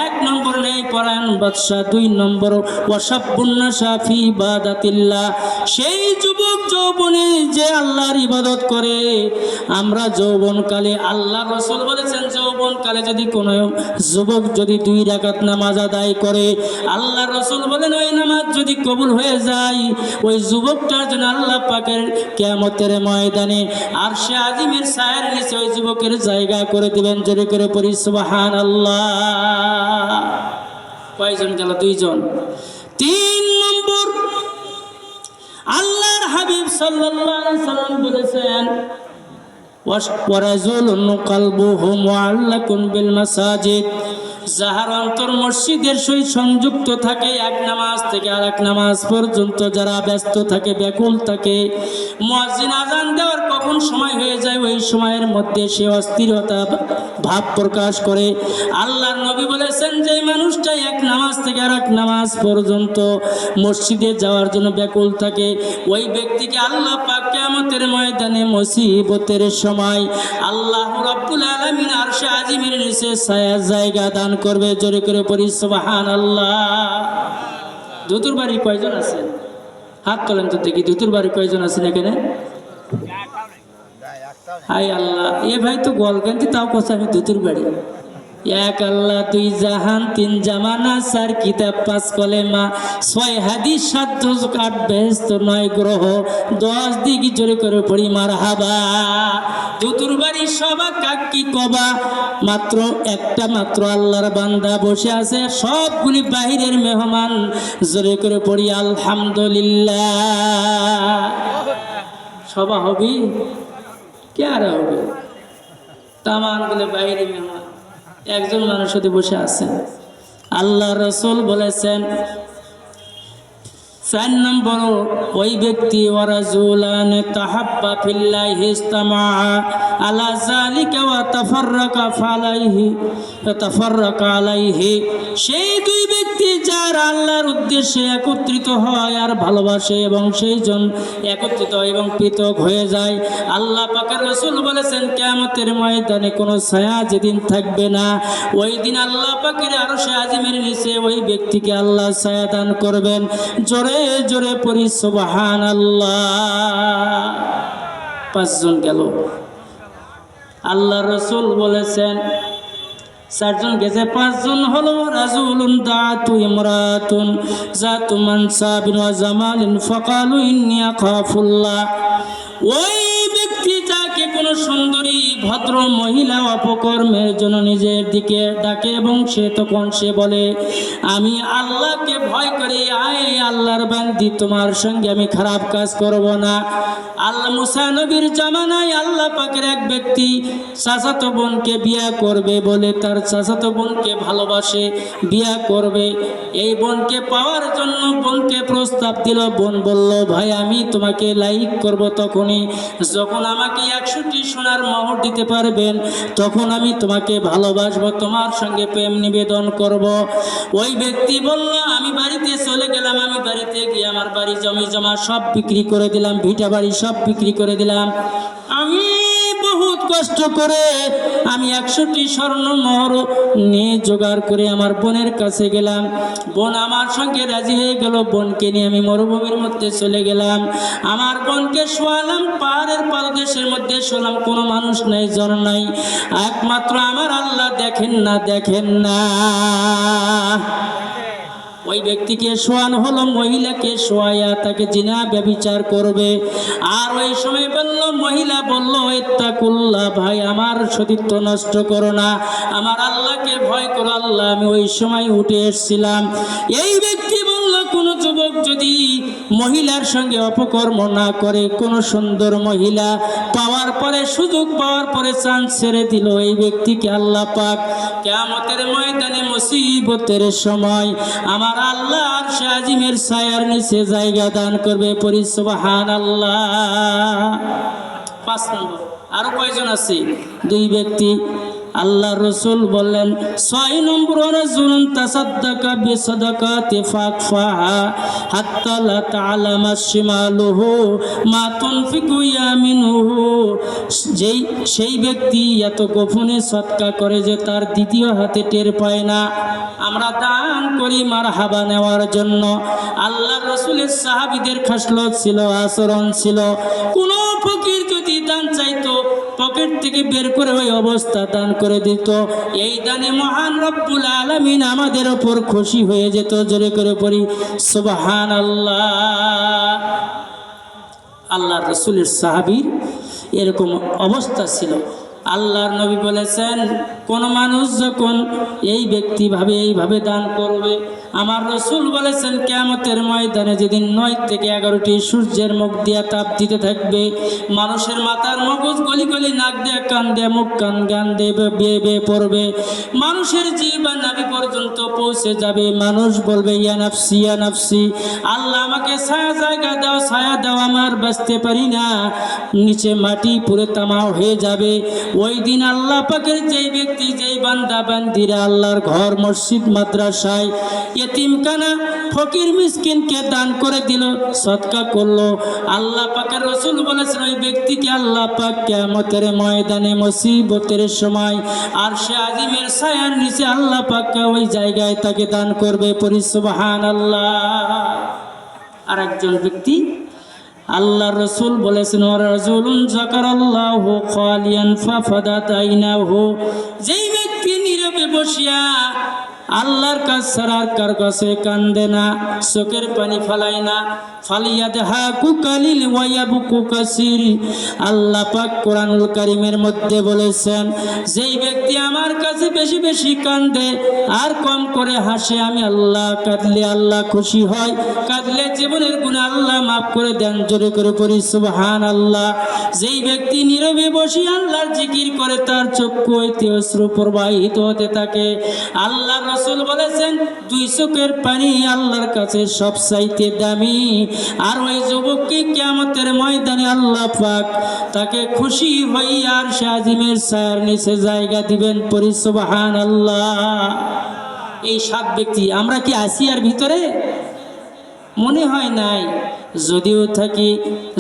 1 নম্বর নম্বর ন্যায় পরায়ণ বাদশা, 2 নম্বর ওয়াসাবুন নাশা ফি ইবাদাতিল্লাহ, সেই যুবক যৌবনে যে আল্লাহর ইবাদত করে। আমরা যৌবনকালে আল্লাহ রাসূল বলেছেন যৌবনকালে যদি কোনো যুবক যদি 2 রাকাত নামাজ আদায় করে, আল্লাহ রাসূল বলেন ওই নামাজ যদি কবুল হয়ে যায় ওই যুবকটার জন্য আল্লাহ পাকের কিয়ামতের ময়দানে আরশে আজিমের ছায়ার নিচে ওই যুবকের জায়গা করে দিবেন। জোরে করে পড়ি সুবহানাল্লাহ। কয়জন গেল? 2 জন। 3 নম্বর আল্লাহর হাবিব সাল্লাল্লাহু আলাইহি সাল্লাম বলেছেন ওয়ারাজুলুন কলবুহু মুআল্লাকুন বিল মাসাজিদ, যাহার অন্তর মসজিদের সহিত সংযুক্ত থাকে, এক নামাজ থেকে আরেক নামাজ পর্যন্ত যারা ব্যস্ত থাকে, ব্যাকুল থাকে, মুয়াজ্জিন আযান দেওয়ার কখন সময় হয়ে যায় ওই সময়ের মধ্যে সে অস্থিরতা ভাব প্রকাশ করে। আল্লাহর নবী বলেছেন যে মানুষটা এক নামাজ থেকে আরেক নামাজ পর্যন্ত মসজিদে যাওয়ার জন্য ব্যাকুল থাকে, ওই ব্যক্তিকে আল্লাহ পাক কিয়ামতের ময়দানে মুসিবতের সময় আল্লাহ রাব্বুল আলামিন আরশে আজিমের নিচে ছায়ার জায়গা দান করবে। জোরে করে পড়ি সুবহানাল্লাহ। দুতুর বাড়ি কয়জন আছেন? হাত তোলেন তো দেখি। দুতুর বাড়ি কয়জন আছেন এখানে? হাই আল্লাহ, এ ভাই তো গোলগান্তি, তাও কথা আমি দুতুর বাড়ি। 1 আল্লাহ 2 জাহান 3 জামানা 4 কিতাব 5 কলেমা 6 হাদিস 7 দোজক 8 বেহেশত 9 গ্রহ 10 দিক। জোরে করে পড়ি মারহাবা। দুতুর বাড়ি সবা কাক কি কবা, মাত্র একটা মাত্র আল্লাহর বান্দা বসে আছে, সবগুলি বাহিরের মেহমান। জোরে করে পড়ি আলহামদুলিল্লাহ। সবা হবে কে আর হবে? তামান গুলো বাইরে মেহমান, একজন মানুষ শুধু বসে আছেন। আল্লাহ রাসূল বলেছেন 4 নম্বর ওই ব্যক্তি ওয়ারাজুলান তাহাব্বা ফিল্লাহি ইসতামা আলা যালিকা ওয়া তাফাররাকা আলাইহি, সেই 2 ব্যক্তি যারা আল্লাহর উদ্দেশ্যে একত্রিত হয় আর ভালোবাসে এবং সেই জন একত্রিত হয় এবং পৃথক হয়ে যায়। আল্লাহ পাকের রাসূল বলেছেন কিয়ামতের ময়দানে কোনো ছায়া যেদিন থাকবে না, ওই দিন আল্লাহ পাকের আরশে আজিমের নিচে ওই ব্যক্তিকে আল্লাহ ছায়া দান করবেন। জোরে জোরে পড়ি সুবহানাল্লাহ। 5 জন গেল। আল্লাহ রাসূল বলেছেন 4 জন গেছে, 5 জন হলো রাজুলুন দাতু ইমরাতুন জাতু মানসাবিন ওয়া জামালিন ফাকালু ইন্নী আখাফুল্লাহ, ওই ব্যক্তি যাকে কোনো সুন্দরী ভদ্র মহিলা অপকর্মের জন্য নিজের দিকে ডাকে এবং সে তখন সে বলে আমি আল্লাহকে ভয় করি, আয় আল্লাহর বান্দি তোমার সঙ্গে আমি খারাপ কাজ করব না। আল্লাহ মুসা নবীর জামানায় আল্লাহ পাকের এক ব্যক্তি চাচাতো বোনকে বিয়া করবে বলে তার চাচাতো বোনকে ভালোবাসে, বিয়া করবে। এই বোনকে পাওয়ার জন্য বোনকে প্রস্তাব দিল। বোন বলল ভাই আমি তোমাকে লাইক করব তখনই যখন আমাকে 100টি সোনার মোহর দিতে পারবেন, তখন আমি তোমাকে ভালোবাসবো, তোমার সঙ্গে প্রেম নিবেদন করব। ওই ব্যক্তি বলল আমি বাড়িতে চলে গেলাম, আমি বাড়িতে গিয়ে আমার বাড়ি জমি জমা সব বিক্রি করে দিলাম, ভিটা বাড়ি সব বিক্রি করে দিলাম। আমি বহুত কষ্ট করে আমি 100টি স্বর্ণ মোহর নিয়ে জোগাড় করে আমার বোনের কাছে গেলাম। বোন আমার সঙ্গে রাজি হয়ে গেল। বোনকে নিয়ে আমি মরুভূমির মধ্যে চলে গেলাম। আমার বোনকে শোয়ালাম, পাহাড়ের পাদদেশের মধ্যে শোলাম, কোনো মানুষ নাই, জন নাই, একমাত্র আমার আল্লাহ দেখেন না। ওই ব্যক্তিকে শোয়ানো হলো, মহিলাকে শোয়াইয়া তাকে জিনা ব্যভিচার করবে। আর ওই সময় মহিলা বলল ইত্তাকুল্লাহ, ভাই আমার সতীত্ব নষ্ট করো না, আমার আল্লাহকে ভয় করো। আল্লাহ আমি ওই সময় উঠে এসেছিলাম। এই ব্যক্তি বলল কোন যুবক যদি মহিলার সঙ্গে অপকর্ম না করে, কোন সুন্দর মহিলা পাওয়ার পরে সুযোগ পাওয়ার পরে চান্স ছেড়ে দিল, এই ব্যক্তিকে আল্লাহ পাক কিয়ামতের ময়দানে মুসিবতের সময় আমার আল্লাহ আরশে আজিমের ছায়ার নিচে জায়গা দান করবে। পড়ি সুবহানাল্লাহ। 5 নম্বর আরো কয়জন আছে? 2 ব্যক্তি আল্লাহ রসুল বললেন 6 নম্বর রাজুলুন তাসাদ্দাকা বিসাদাকাতি ফাকফাহা হাত্তা লা তা'লামা শিমালুহু মা তুনফিকু ইয়ামিনুহু। সেই ব্যক্তি এত গোপনে সদকা করে যে তার দ্বিতীয় হাতে টের পায় না। আমরা দান করি মারহাবা নেওয়ার জন্য। আল্লাহ রসুলের সাহাবীদের খাসলত ছিল, আচরণ ছিল। কোনো ফকির যদি দান চাইতো পকেট থেকে বের করে ওই অবস্থা দান করে দিত। এই দানে মহান রব্বুল আলামিন আমাদের ওপর খুশি হয়ে যেত। জোরে করে পড়ি সুবহানাল্লাহ। আল্লাহর রসুলের সাহাবীর এরকম অবস্থা ছিল। আল্লাহর নবী বলেছেন কোন মানুষ যখন এই ব্যক্তি ভাবে এইভাবে দান করবে, আমার রসুল বলেছেন কিয়ামতের ময়দানে যেদিন 9 থেকে 11টি সূর্যের মুখ দিয়ে তাপ দিতে থাকবে, মানুষের মাথার মগজ গলি গলি, নাক দিয়ে কান দিয়ে, মুখ কান গান দিয়ে বেয়ে বেয়ে পড়বে, মানুষের জিহ্বা নাভি পর্যন্ত পৌঁছে যাবে। মানুষ বলবে ইয়া নাফসি ইয়া নাফসি, আল্লাহ আমাকে ছায়া জায়গা দাও, ছায়া দাও, আমার বাঁচতে পারি না। নিচে মাটি পুরে তামাও হয়ে যাবে। ওই দিন আল্লাহ পাকের যেই ব্যক্তি, যেই বান্দা বান্দিরা আল্লাহর ঘর, মসজিদ, মাদ্রাসায়, ইয়েতিমখানা, ফকির মিসকিনকে দান করে দিল, সদকা করলো, আল্লাহ পাকের রসুল বলেছেন ওই ব্যক্তিকে আল্লাহ পাক কিয়ামতের ময়দানে মুসিবতের সময় আরশে আজিমের ছায়ার নিচে আল্লাহ পাক ওই জায়গায় তাকে দান করবে। পরি সুবহানাল্লাহ। আর একজন ব্যক্তি আল্লাহ রসুল বলেছেন রাজুলুন যাকারাল্লাহু খালিয়ান ফাফাদাত আইনাহু, যেই ব্যক্তি নীরবে বসিয়া আল্লাহর কাছে ছাড়া কার কাছে কান্দে না, চোখের পানি ফালায় না, ফালিয়াদহাকু কালিল ওয়া ইয়াবকু কাসীর। আল্লাহ পাক কোরআনুল কারীমের মধ্যে বলেছেন যেই ব্যক্তি আমার কাছে বেশি বেশি কান্দে আর কম করে হাসে, আমি আল্লাহ কাঁদলে আল্লাহ খুশি হয়, কাঁদলে জীবনের গুনাহ আল্লাহ মাফ করে দেন। জোরে করে পড়ি সুবহানাল্লাহ। যেই ব্যক্তি নীরবে বসে আল্লাহর জিকির করে তার চক্ষু হইতে অশ্রু প্রবাহিত হতে থাকে। আল্লাহ রসুল বলেছেন 2 চোখের পানি আল্লাহর কাছে সবচাইতে দামি। আর ওই যুবককে কিয়ামতের ময়দানে আল্লাহ পাক তাকে খুশি হইয়া আরশে আজিমের ছায়ার নিচে জায়গা দিবেন। পরি সুবহানাল্লাহ। এই 7 ব্যক্তি আমরা কি আছি আর ভিতরে? মনে হয় নাই। যদিও থাকি,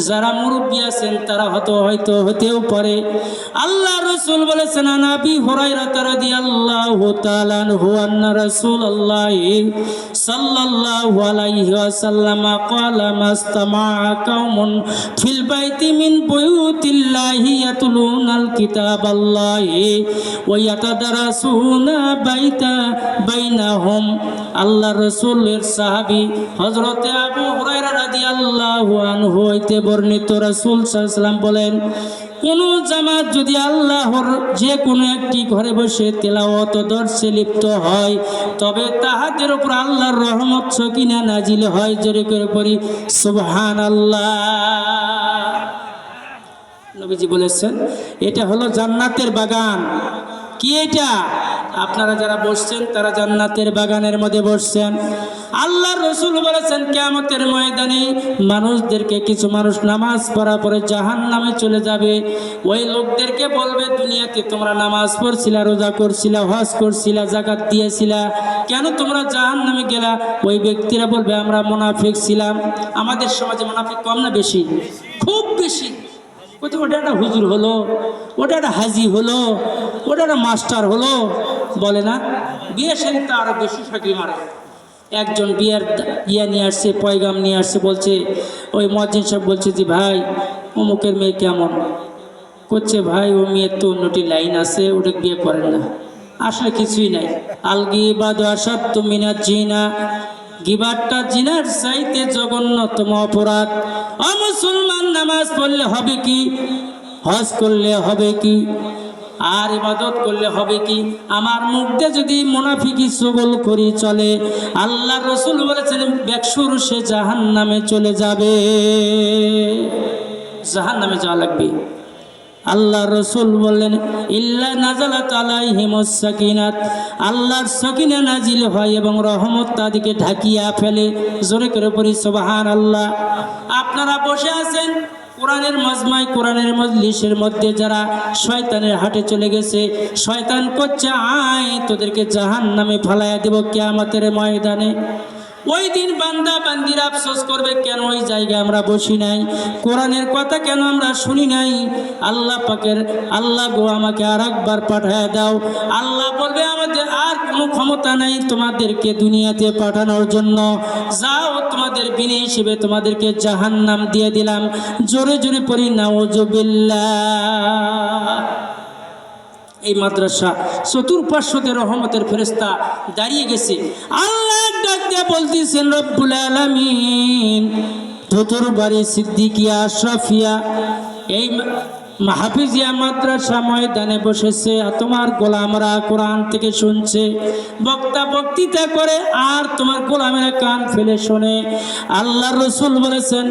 যারা মুরব্বী আছেন তারা হয়তো হতেও পারে। আল্লাহ রসুল বলেছেন আবি হুরায়রা রাদিয়াল্লাহু তাআলা আনহু আন্না রাসূলুল্লাহি সাল্লাল্লাহু আলাইহি ওয়াসাল্লাম ক্বালা মাস্তামা'a কাওমুন ফিল বাইতি মিন বুয়ুতিল্লাহি ইয়াতলুনাল কিতাবাল্লাহি ওয়া ইয়াতাদারাসুনা বাইনাহুম। আল্লাহ রসুলের সাহাবী হযরতে আবু হুরায়রা রাদিয়াল্লাহু আনহু হইতে বর্ণিত, রাসূল সাল্লাল্লাহু আলাইহি ওয়াসাল্লাম বলেন কোন জামাত যদি আল্লাহর যে কোনো একটি ঘরে বসে তেলাওয়াত ও দর্শে লিপ্ত হয় তবে তাহাদের উপর আল্লাহর রহমত সকিনা নাজিল হয়। জোরে করে পড়ি সুবহানাল্লাহ। নবীজি বলেছেন এটা হলো জান্নাতের বাগান। কি এটা? আপনারা যারা বসছেন তারা জান্নাতের বাগানের মধ্যে বসছেন। আল্লাহর রসুল বলেছেন কিয়ামতের ময়দানে মানুষদেরকে, কিছু মানুষ নামাজ পড়ার পরে জাহান্নামে চলে যাবে। ওই লোকদেরকে বলবে দুনিয়াতে তোমরা নামাজ পড়ছিলা, রোজা করছিলা, হজ করছিলা, যাকাত দিয়েছিলা, কেন তোমরা জাহান্নামে গেলা? ওই ব্যক্তিরা বলবে আমরা মুনাফিক ছিলাম। আমাদের সমাজে মুনাফিক কম না বেশি? খুব বেশি। ওটা একটা হুজুর হলো, ওটা একটা হাজি হলো, ওটা একটা মাস্টার হলো, বলে না? বিয়ে শাদী তো আরো বেশি সাকি মারে। একজন বিয়ের নিয়ে আসছে, পয়গাম নিয়ে আসছে, বলছে ওই মুয়াজ্জিন সাহেব বলছে যে ভাই অমুকের মেয়ে কেমন? করছে ভাই ও মেয়ের তো অন্যটি লাইন আছে, ওটা বিয়ে করেন না। আসলে কিছুই নাই। আলগিবাদু আশাদ্দু মিনাজ জিনা, গিবারটা জিনার চাইতে জঘন্যতম অপরাধ। মুসলমান নামাজ পড়লে হবে কি, হজ করলে হবে কি, আর ইবাদত করলে হবে কি? আমার মুখ দিয়ে যদি মুনাফিকি চগল করি চলে, আল্লাহ রসুল বলেছেন বেকসুর সে জাহান্নামে চলে যাবে, জাহান্নামে যাওয়া লাগবে। আল্লাহ রসুল বললেন ইল্লা নাজালাত আলাইহিমুস সাকিনাত, আল্লাহর সাকিনা নাজিল হয় এবং রহমত তাদেরকে ঢাকিয়া ফেলে। জোরে করে পড়ি সুবহানাল্লাহ। আপনারা বসে আছেন, কোরআনের মাজমায় কোরআনের মজলিসের মধ্যে যারা শয়তানের হাটে চলে গেছে, শয়তান করছে আয় তোদেরকে জাহান্নামে ফালাইয়া দেব কিয়ামতের ময়দানে। ওই দিন বান্দা বান্দিরা আফসোস করবে, কেন ওই জায়গায় আমরা বসি নাই, কোরআনের কথা কেন আমরা শুনি নাই। আল্লাহ পাকের আল্লাহ গো আমাকে আর একবার পাঠায় দাও। আল্লাহ বলবে আমাদের আর কোনো ক্ষমতা নাই তোমাদেরকে দুনিয়াতে পাঠানোর জন্য, যাও তোমাদের বিনে হিসেবে তোমাদেরকে জাহান্নাম দিয়ে দিলাম। জোরে জোরে পড়ি নাউজুবিল্লাহ। এই মাদ্রাসা চতুর্পার্শ্বতে রহমতের ফেরেশতা দাঁড়িয়ে গেছে। আল্লাহ ডাক দিয়ে বলতেছেন, রব্বুল আলামিন ধুতুর বাড়ি সিদ্দিকিয়া আশরাফিয়া এই মাহফিজিয়া মাদ্রাসা ময়দানে বসেছে, তোমার গোলামরা কোরআন থেকে শুনছে, বক্তা বক্তৃতা করে আর তোমার গোলামেরা কান ফেলে শোনে। আল্লাহর রাসূল বলেছেন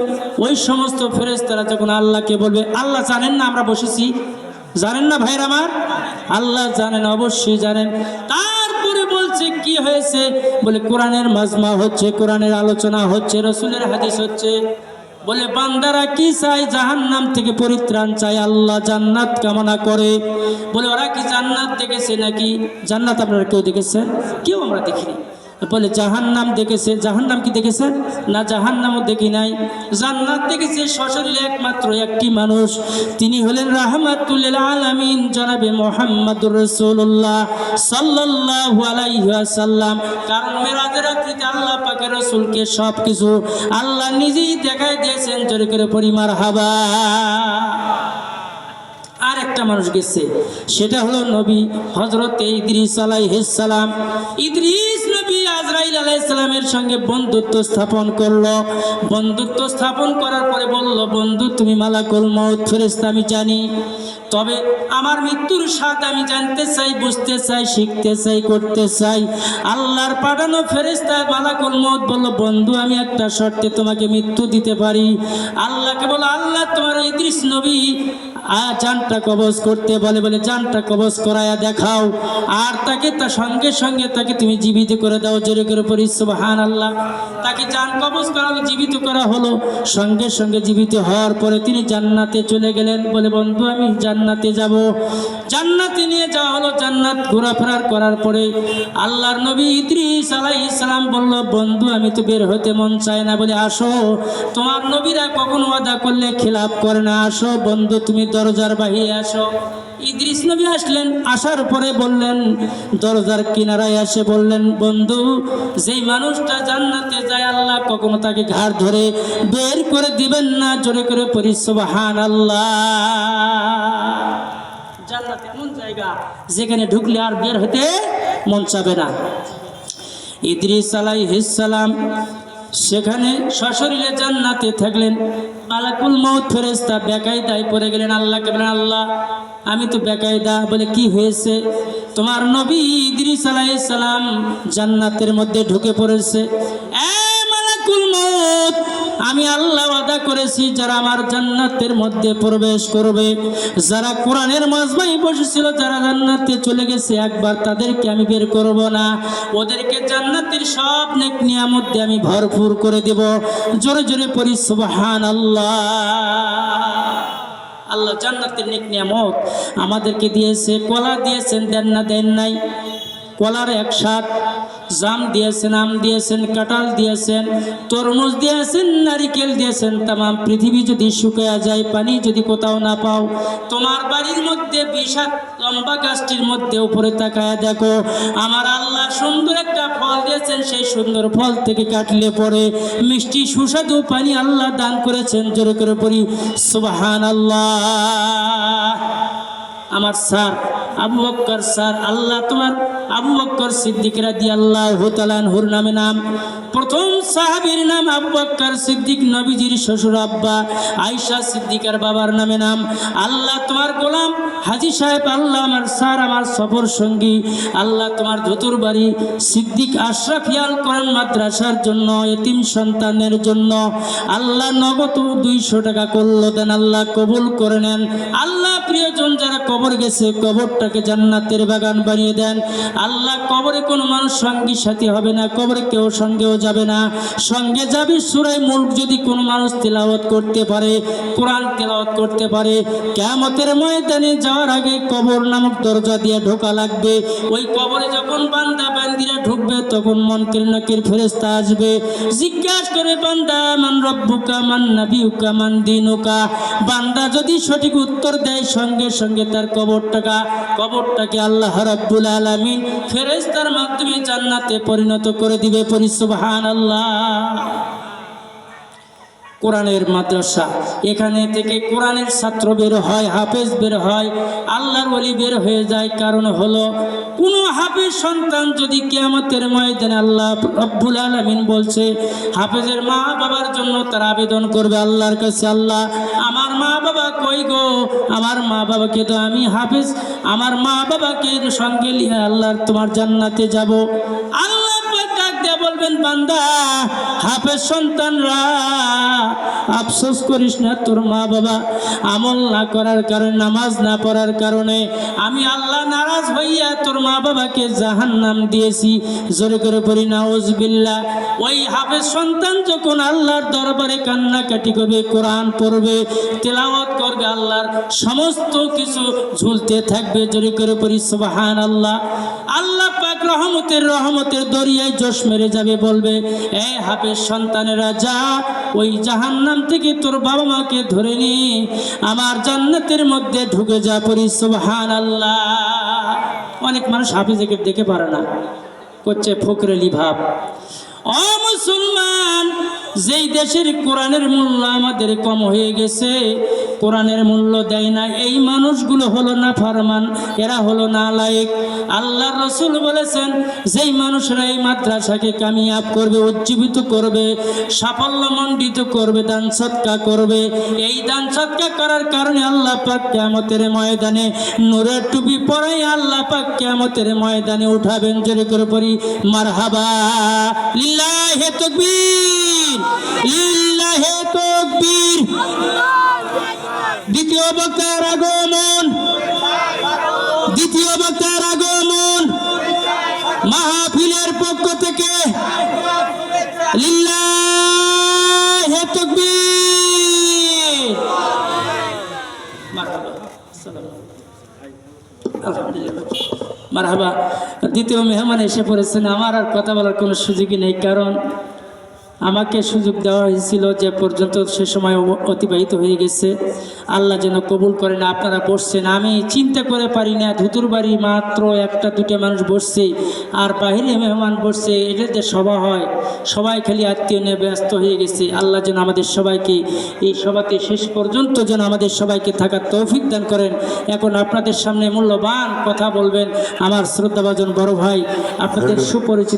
ওই সমস্ত ফেরেশতারা যখন আল্লাহকে বলবে, আল্লাহ জানেন না আমরা বসেছি, জানেন না ভাইরা আমার? আল্লাহ জানেন, অবশ্যই জানেন। তারপরে বলছে কি হয়েছে, বলে কোরআনের মাজমা হচ্ছে, কোরআনের আলোচনা হচ্ছে, রাসূলের হাদিস হচ্ছে। বলে বান্দারা কি চায়, জাহান্নাম থেকে পরিত্রাণ চায়, আল্লাহ জান্নাত কামনা করে। বলে ওরা কি জান্নাত দেখেছে নাকি? জান্নাত আপনারা কেউ দেখেছেন? কেউ আমরা দেখিনি। বলে জাহান্নাম দেখেছে। জাহান্নাম কি দেখেছেন? না, জাহান্নামও দেখি নাই। জান্নাত দেখেছে সশরীরে একমাত্র একটি মানুষ, তিনি হলেন রাহমাতুল আলামিন জনাবে মুহাম্মদুর রাসূলুল্লাহ সাল্লাল্লাহু আলাইহি ওয়াসাল্লাম। কারণ মেরাজের রাত্রিতে আল্লাহ পাকের রাসূলকে সব কিছু আল্লাহ নিজেই দেখাই দিয়েছেন। জোরে করে পড়ি মারহাবা। আর একটা মানুষ গেছে, সেটা হলো নবী হযরত ইদ্রিস আলাইহিস সালাম। ইদ্রিস নবী আজরাইল আলাইহিস সালামের সঙ্গে বন্ধুত্ব স্থাপন করলো। বন্ধুত্ব স্থাপন করার পরে বলল, বন্ধু তুমি মালাকুল মউত ফেরেশতা আমি জানি, তবে আমার মৃত্যুর স্বাদ আমি জানতে চাই, বুঝতে চাই, শিখতে চাই, করতে চাই। আল্লাহর পাঠানো ফেরেশতা মালাকুল মউত বলল, বন্ধু আমি একটা শর্তে তোমাকে মৃত্যু দিতে পারি। আল্লাহকে বলো, আল্লাহ তোমার ইদ্রিস নবী জানটা কবজ করতে বলে, বলে জানটা কবজ করায়া দেখাও, আর তাকে তার সঙ্গে সঙ্গে তাকে তুমি জীবিত করে দাও। জোরে করে পড়ি সুবহানাল্লাহ। তাকে জান কবজ করা হলো, জীবিত করা হলো। সঙ্গে সঙ্গে জীবিত হওয়ার পরে তিনি জান্নাতে চলে গেলেন। বলে বন্ধু আমি জান্নাতে যাব। জান্নাতে নিয়ে যাওয়া হলো। জান্নাত ঘোরাফেরা করার পরে আল্লাহর নবী ইদ্রিস আলাইহিস সালাম বলল, বন্ধু আমি তো বের হতে মন চায় না। বলে আসো, তোমার নবীরা কখনো ওয়াদা করলে খিলাফ করে না, আসো বন্ধু তুমি দরজার বাহিরে আসো। ইদ্রিস নবী আসলেন। আসার পরে বললেন, দরজার কিনারায় এসে বললেন, বন্ধু যেই মানুষটা জান্নাতে যায় আল্লাহ কখনো তাকে ঘাড় ধরে বের করে দিবেন না। জোরে করে পড়ি সুবহানাল্লাহ। জান্নাত এমন জায়গা যেখানে ঢুকলে আর বের হতে মন চাবে না। ইদ্রিস আলাইহিস সালাম সেখানে সশরীরে জান্নাতে থাকলেন। মালাকুল মউত ফেরেশতা বেকায়দায় পড়ে গেলেন। আল্লাহকে বলেন, আল্লাহ আমি তো বেকায়দা। বলে কি হয়েছে? তোমার নবী ইদ্রিস আলাইহিস সালাম জান্নাতের মধ্যে ঢুকে পড়েছে। মালাকুল মউত আমি আল্লাহ ওয়াদা করেছি যারা আমার জান্নাতের মধ্যে প্রবেশ করবে, যারা কোরআনের মাজমায় বসেছিল, যারা জান্নাতে চলে গেছে, একবার তাদেরকে আমি বের করব না। ওদেরকে জান্নাতের সব নেক নিয়ামত দিয়ে আমি ভরপুর করে দেব। জোরে জোরে পড়ি সুবহানাল্লাহ। আল্লাহ জান্নাতের নেক নিয়ামত আমাদেরকে দিয়েছে। কলা দিয়েছেন, দেন না দেন নাই? কলার এক স্বাদ। জাম দিয়েছেন, আম দিয়েছেন, কাঁঠাল দিয়েছেন, তরমুজ দিয়েছেন, নারিকেল দিয়েছেন। তামাম পৃথিবী যদি শুকিয়ে যায়, পানি যদি কোথাও না পাও, তোমার বাড়ির মধ্যে বিশাল লম্বা গাছটির মধ্যে উপরে তাকায় দেখো, আমার আল্লাহ সুন্দর একটা ফল দিয়েছেন। সেই সুন্দর ফল থেকে কাটলে পরে মিষ্টি সুস্বাদু পানি আল্লাহ দান করেছেন। জোরে করে পড়ি সুবহানাল্লাহ। আমার স্যার আবু বকর স্যার, আল্লাহ তোমার আবু বকর সিদ্দিক রাদিয়াল্লাহু তাআলা আনহুর নামে নাম। প্রথম সাহাবীর নাম আবু বকর সিদ্দিক, নবীজির শ্বশুর আব্বা আয়েশা সিদ্দিকার বাবার নামে নাম। আল্লাহ তোমার গোলাম হাজী সাহেব, আল্লাহ আমার স্যার, আমার সফর সঙ্গী, আল্লাহ তোমার ধুতুর বাড়ি সিদ্দিক আশরাফিয়াল কোরআন মাদ্রাসার জন্য, এতিম সন্তানের জন্য আল্লাহ নগদ 200 টাকা করলো দেন। আল্লাহ কবুল করে নেন। আল্লাহ প্রিয়জন যারা কবর গেছে, কবরটাকে জান্নাতের বাগান বানিয়ে দেন। আল্লাহ কবরে কোনো মানুষ সঙ্গী সাথী হবে না, কবরে কেউ সঙ্গেও যাবে না, সঙ্গে যাবে সূরা মুলক যদি কোনো মানুষ তেলাওয়াত করতে পারে, কোরআন তেলাওয়াত করতে পারে, কিয়ামতের ময়দানে যাওয়ার আগে কবর নামক দরজা দিয়ে ঢোকা লাগবে। ওই কবরে যখন বান্দা বান্দিরা ঢুকবে তখন মুনকির নাকির ফেরেশতা আসবে, জিজ্ঞাসা করে বান্দা মান রব্বুকা মান নাবিয়ুকা মান দীনুকা। বান্দা যদি সঠিক উত্তর দেয় সঙ্গে সঙ্গে তার কবরটাকে আল্লাহ রাব্বুল আলামিন ফেরেশতার মাধ্যমে জান্নাতে পরিণত করে দিবে। পরি সুবহানাল্লাহ। কোরআনের মাদ্রাসা, এখানে থেকে কোরআনের ছাত্র বের হয়, হাফেজ বের হয়, আল্লাহর ওলি বের হয়ে যায়। কারণ হলো কোনো হাফেজ সন্তান যদি কিয়ামতের ময়দানে আল্লাহ রব্বুল আলামিন বলছে হাফেজের মা বাবার জন্য তার আবেদন করবে আল্লাহর কাছে, আল্লাহ আমার মা বাবা কই গো, আমার মা বাবাকে তো আমি হাফেজ, আমার মা বাবাকে সঙ্গে নিয়ে আল্লাহর তোমার জান্নাতে যাব। আল্লাহ ডাক দিয়ে বলবেন বান্দা হাফেজ সন্তানরা আফসোস করিস না, তোর মা বাবা আমল না করার কারণে, নামাজ না পড়ার কারণে আমি আল্লাহ নারাজ হইয়া তোর মা বাবাকে জাহান্নাম দিয়েছি। জোরে করে পড়ি নাউজুবিল্লাহ। ওই হাফেজ সন্তান যখন আল্লাহর দরবারে কান্নাকাটি করবে, কোরআন পড়বে, তেলাওয়াত করবে, আল্লাহর সমস্ত কিছু ঝুলতে থাকবে। জোরে করে পড়ি সুবহানাল্লাহ। আল্লাহ পাক রহমতের দরিয়ায় জোশ মেরে যাবে, বলবে এই হাফেজ সন্তানেরা যা ওই জাহান্নাম থেকে তোর বাবা মাকে ধরে নি আমার জান্নাতের মধ্যে ঢুকে যা। পড়ি সুবহানাল্লাহ। অনেক মানুষ হাফেজকে দেখে পারে না, করছে ফকরেলি ভাব। ও মুসলমান, যেই দেশের কোরআনের মূল্য আমাদের কম হয়ে গেছে, কোরআনের মূল্য দেয় না, এই মানুষগুলো হলো না ফরমান, এরা হলো না লায়েক। আল্লাহর রাসূল বলেছেন যেই মানুষরা এই মাদ্রাসাকে কামিয়াব করবে, উজ্জীবিত করবে, সাফল্যমণ্ডিত করবে, দান সদকা করবে, এই দান সদকা করার কারণে আল্লাহ পাক কিয়ামতের ময়দানে নূরের টুপি পরাই আল্লাহ পাক কিয়ামতের ময়দানে উঠাবেন। জোরে করে পড়ি মারহাবা। লিল্লাহি তাকবীর, লিল্লাহি তাকবীর। দ্বিতীয় বক্তার আগমন, দ্বিতীয় বক্তার আগমন মাহফিলের পক্ষ থেকে লিল্লাহি তাকবীর। মারহাবা, আলহামদুলিল্লাহ, মারহাবা। দ্বিতীয় মেহমান এসে পড়েছেন, আমার আর কথা বলার কোনো সুযোগই নেই, কারণ আমাকে সুযোগ দেওয়া হয়েছিল যে পর্যন্ত সে সময় অতিবাহিত হয়ে গেছে। আল্লাহ যেন কবুল করেন। আপনারা বসছেন, আমি চিন্তা করে পারি না, ধুতুর বাড়ি মাত্র একটা দুটো মানুষ বসছে আর বাহিরে মেহমান বসছে, এটাতে সভা হয়, সবাই খালি আত্মীয় নিয়ে ব্যস্ত হয়ে গেছে। আল্লাহ যেন আমাদের সবাইকে এই সভাতে শেষ পর্যন্ত যেন আমাদের সবাইকে থাকার তৌফিক দান করেন। এখন আপনাদের সামনে মূল্যবান কথা বলবেন আমার শ্রদ্ধাভাজন বড় ভাই, আপনাদের সুপরিচিত